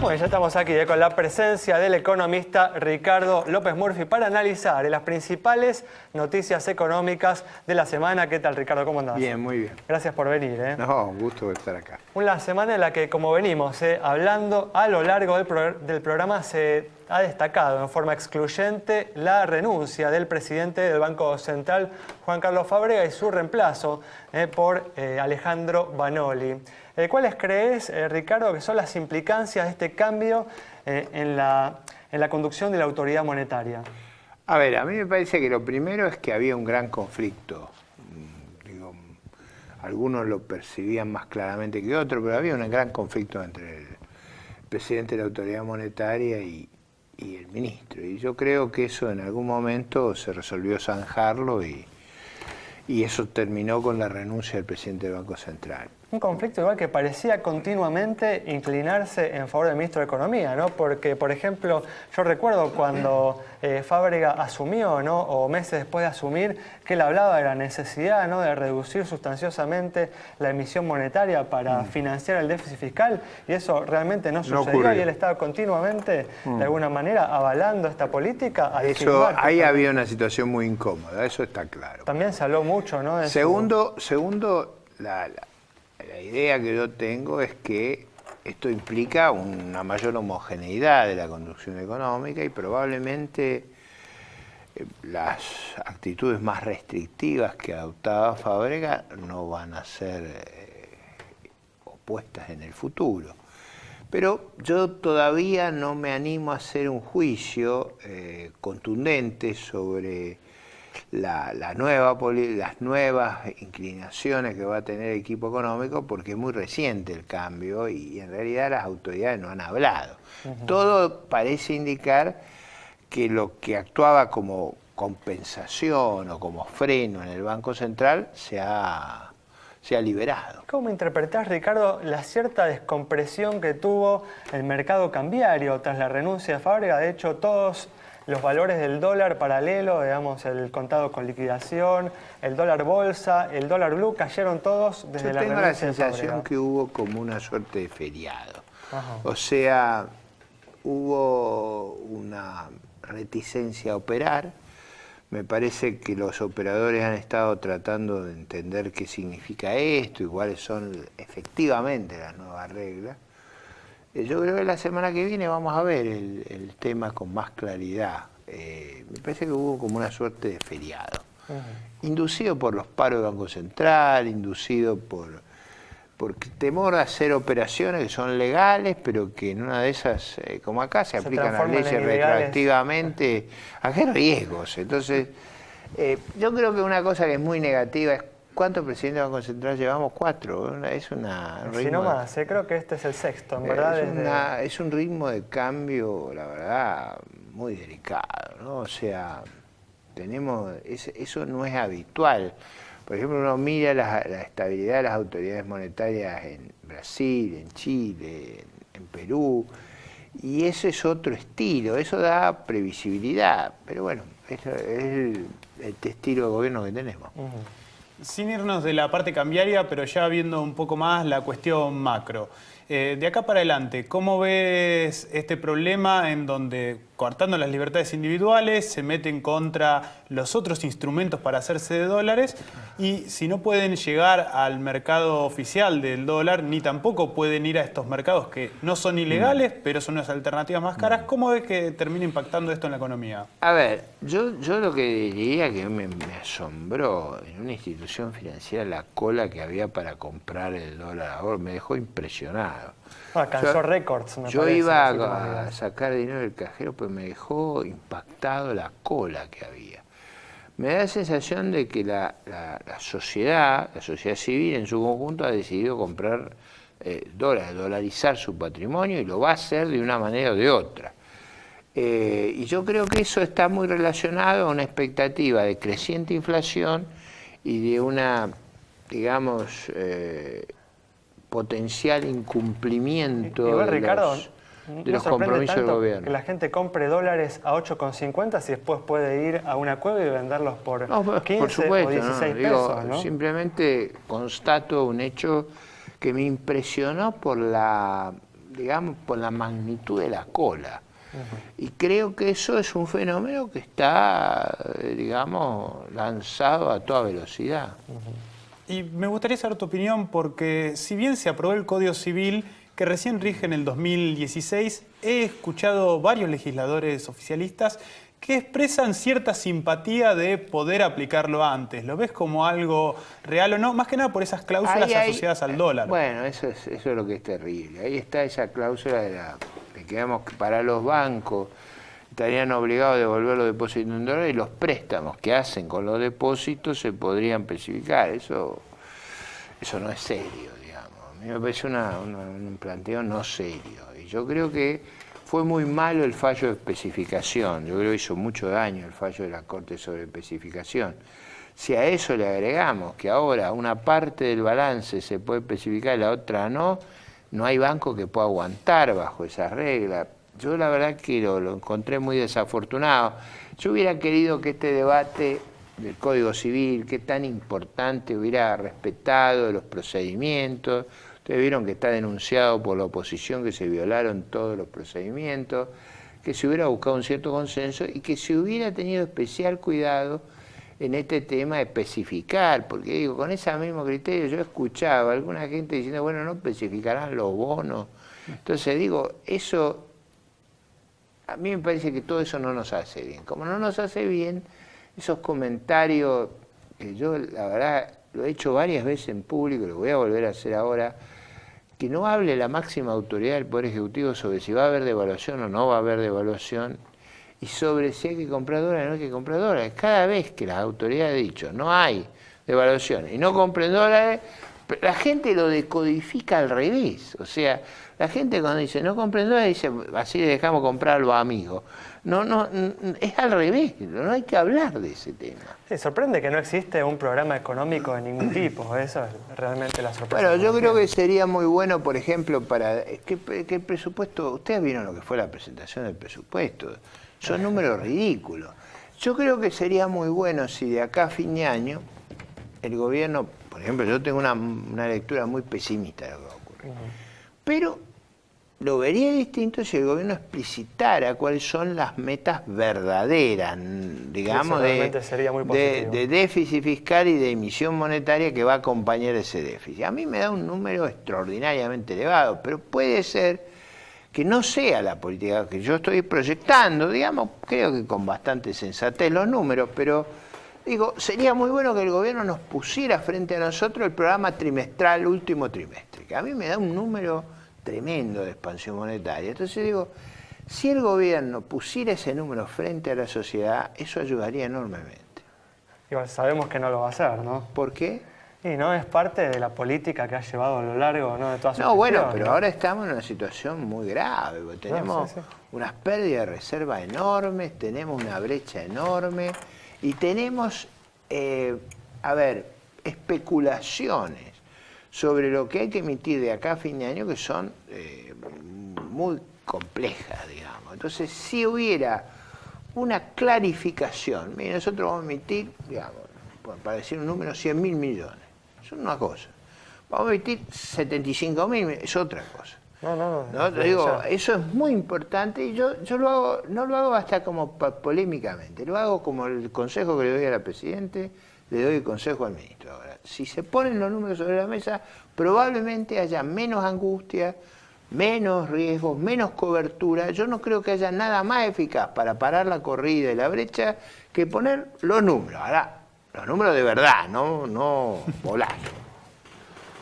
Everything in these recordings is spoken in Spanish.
Bueno, ya estamos aquí con la presencia del economista Ricardo López Murphy para analizar las principales noticias económicas de la semana. ¿Qué tal, Ricardo? ¿Cómo andás? Bien, muy bien. Gracias por venir. No, un gusto estar acá. Una semana en la que, como venimos hablando a lo largo del programa, se ha destacado en forma excluyente la renuncia del presidente del Banco Central, Juan Carlos Fábrega, y su reemplazo por Alejandro Banoli. ¿Cuáles crees, Ricardo, que son las implicancias de este cambio en la conducción de la autoridad monetaria? A ver, a mí me parece que lo primero es que había un gran conflicto. Digo, algunos lo percibían más claramente que otros, pero había un gran conflicto entre el presidente de la autoridad monetaria y el ministro. Y yo creo que eso en algún momento se resolvió zanjarlo y eso terminó con la renuncia del presidente del Banco Central. Un conflicto igual que parecía continuamente inclinarse en favor del ministro de Economía, ¿no? Porque, por ejemplo, yo recuerdo cuando Fábrega asumió, ¿no? O meses después de asumir, que él hablaba de la necesidad, ¿no? De reducir sustanciosamente la emisión monetaria para financiar el déficit fiscal, y eso realmente no sucedió, y él estaba continuamente, de alguna manera, avalando esta política. Ahí había una situación muy incómoda, eso está claro. También se habló mucho, ¿no? Segundo, la idea que yo tengo es que esto implica una mayor homogeneidad de la conducción económica y probablemente las actitudes más restrictivas que adoptaba Fábrega no van a ser opuestas en el futuro. Pero yo todavía no me animo a hacer un juicio contundente sobre las nuevas inclinaciones que va a tener el equipo económico, porque es muy reciente el cambio y en realidad las autoridades no han hablado. Todo parece indicar que lo que actuaba como compensación o como freno en el Banco Central se ha liberado. ¿Cómo interpretás, Ricardo, la cierta descompresión que tuvo el mercado cambiario tras la renuncia de Fábrega? De hecho, todos los valores del dólar paralelo, digamos, el contado con liquidación, el dólar bolsa, el dólar blue, cayeron todos desde la renuncia de Fábrega. Yo tengo la sensación que hubo como una suerte de feriado. Ajá. O sea, hubo una reticencia a operar. Me parece que los operadores han estado tratando de entender qué significa esto y cuáles son efectivamente las nuevas reglas. Yo creo que la semana que viene vamos a ver el tema con más claridad. Me parece que hubo como una suerte de feriado. Inducido por los paros del Banco Central, inducido por temor a hacer operaciones que son legales, pero que en una de esas, como acá, se aplican las leyes retroactivamente. ¿A qué riesgos? Entonces, yo creo que una cosa que es muy negativa es ¿cuántos presidentes del Banco Central llevamos? 4. Es una ritmo. Si no más, creo que este es el sexto, en verdad. Es un ritmo de cambio, la verdad, muy delicado, ¿no? O sea, eso no es habitual. Por ejemplo, uno mira la estabilidad de las autoridades monetarias en Brasil, en Chile, en Perú, y ese es otro estilo, eso da previsibilidad, pero bueno, eso es el estilo de gobierno que tenemos. Sin irnos de la parte cambiaria, pero ya viendo un poco más la cuestión macro. De acá para adelante, ¿cómo ves este problema en donde, coartando las libertades individuales, se meten contra los otros instrumentos para hacerse de dólares? Y si no pueden llegar al mercado oficial del dólar, ni tampoco pueden ir a estos mercados que no son ilegales, pero son unas alternativas más caras, ¿cómo ves que termina impactando esto en la economía? A ver, yo lo que diría que me asombró en una institución financiera la cola que había para comprar el dólar ahora, me dejó impresionado. Alcanzó récords, me yo parece. Yo iba a sacar dinero del cajero, pero me dejó impactado la cola que había. Me da la sensación de que la sociedad civil en su conjunto ha decidido comprar dólares, dolarizar su patrimonio y lo va a hacer de una manera o de otra. Y yo creo que eso está muy relacionado a una expectativa de creciente inflación y de una, digamos, potencial incumplimiento Igual, Ricardo, de los compromisos del gobierno. Que la gente compre dólares a 8,50 si después puede ir a una cueva y venderlos por 15 por supuesto, o 16 pesos, ¿no? Simplemente constato un hecho que me impresionó por la, digamos, por la magnitud de la cola. Y creo que eso es un fenómeno que está, digamos, lanzado a toda velocidad. Y me gustaría saber tu opinión porque si bien se aprobó el Código Civil, que recién rige en el 2016, he escuchado varios legisladores oficialistas que expresan cierta simpatía de poder aplicarlo antes. ¿Lo ves como algo real o no? Más que nada por esas cláusulas asociadas al dólar. Bueno, eso es lo que es terrible. Ahí está esa cláusula de que para los bancos estarían obligados a devolver los depósitos en dólares y los préstamos que hacen con los depósitos se podrían especificar. Eso no es serio, digamos. A mí me parece un planteo no serio. Y yo creo que fue muy malo el fallo de especificación. Yo creo que hizo mucho daño el fallo de la Corte sobre especificación. Si a eso le agregamos que ahora una parte del balance se puede especificar y la otra no hay banco que pueda aguantar bajo esas reglas. Yo la verdad que lo encontré muy desafortunado. Yo hubiera querido que este debate del Código Civil, que tan importante, hubiera respetado los procedimientos. Ustedes vieron que está denunciado por la oposición que se violaron todos los procedimientos, que se hubiera buscado un cierto consenso y que se hubiera tenido especial cuidado en este tema de especificar, porque digo, con ese mismo criterio yo escuchaba a alguna gente diciendo, bueno, no especificarán los bonos. Entonces digo, eso, a mí me parece que todo eso no nos hace bien. Como no nos hace bien, esos comentarios, que yo la verdad lo he hecho varias veces en público, lo voy a volver a hacer ahora, que no hable la máxima autoridad del Poder Ejecutivo sobre si va a haber devaluación o no va a haber devaluación, y sobre si hay que comprar dólares o no hay que comprar dólares. Cada vez que las autoridades han dicho no hay devaluación y no compren dólares, la gente lo decodifica al revés. O sea, la gente cuando dice no compren dólares dice así dejamos comprar a los amigos. No, es al revés, no hay que hablar de ese tema. Sí, sorprende que no existe un programa económico de ningún tipo, eso es realmente la sorpresa. Bueno, yo creo que sería muy bueno, por ejemplo, para que el presupuesto, ustedes vieron lo que fue la presentación del presupuesto, son números ridículos. Yo creo que sería muy bueno si de acá a fin de año el gobierno, por ejemplo, yo tengo una lectura muy pesimista de lo que va a ocurrir, pero lo vería distinto si el gobierno explicitara cuáles son las metas verdaderas, digamos, de déficit fiscal y de emisión monetaria que va a acompañar ese déficit. A mí me da un número extraordinariamente elevado, pero puede ser que no sea la política que yo estoy proyectando, digamos, creo que con bastante sensatez los números, pero digo, sería muy bueno que el gobierno nos pusiera frente a nosotros el programa trimestral, último trimestre, que a mí me da un número tremendo de expansión monetaria. Entonces digo, si el gobierno pusiera ese número frente a la sociedad, eso ayudaría enormemente. Igual sabemos que no lo va a hacer, ¿no? ¿Por qué? Y no es parte de la política que ha llevado a lo largo, ¿no?, de toda su No, bueno, gestión, pero ¿no? ahora estamos en una situación muy grave, porque tenemos unas pérdidas de reserva enormes, tenemos una brecha enorme y tenemos, especulaciones sobre lo que hay que emitir de acá a fin de año que son muy complejas, digamos. Entonces, si hubiera una clarificación, mire, nosotros vamos a emitir, digamos, para decir un número, 100.000 millones. Eso es una cosa. Vamos a emitir 75.000, es otra cosa. No, te digo, eso es muy importante y yo lo hago, no lo hago hasta como polémicamente, lo hago como el consejo que le doy a la Presidente, le doy el consejo al ministro. Ahora, si se ponen los números sobre la mesa, probablemente haya menos angustia, menos riesgos, menos cobertura. Yo no creo que haya nada más eficaz para parar la corrida y la brecha que poner los números. Ahora, los números de verdad, no volar.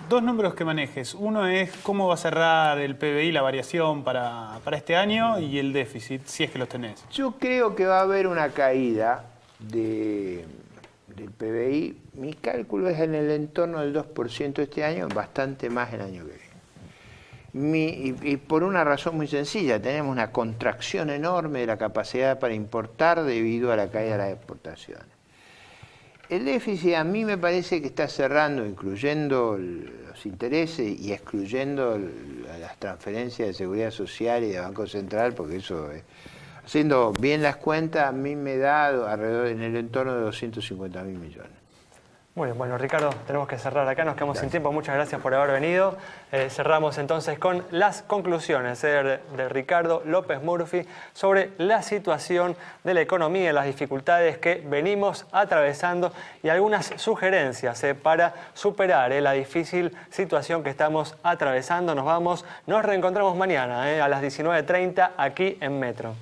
Dos números que manejes. Uno es cómo va a cerrar el PBI, la variación para este año, y el déficit, si es que los tenés. Yo creo que va a haber una caída del PBI. Mi cálculo es en el entorno del 2% este año, bastante más el año que viene. Y por una razón muy sencilla, tenemos una contracción enorme de la capacidad para importar debido a la caída de las exportaciones. El déficit a mí me parece que está cerrando, incluyendo los intereses y excluyendo las transferencias de seguridad social y de Banco Central, porque eso, haciendo bien las cuentas, a mí me da alrededor en el entorno de 250.000 millones. Muy bien, bueno, Ricardo, tenemos que cerrar acá, nos quedamos sin tiempo. Muchas gracias por haber venido. Cerramos entonces con las conclusiones de Ricardo López Murphy sobre la situación de la economía, las dificultades que venimos atravesando y algunas sugerencias para superar la difícil situación que estamos atravesando. Nos reencontramos mañana a las 19:30 aquí en Metro.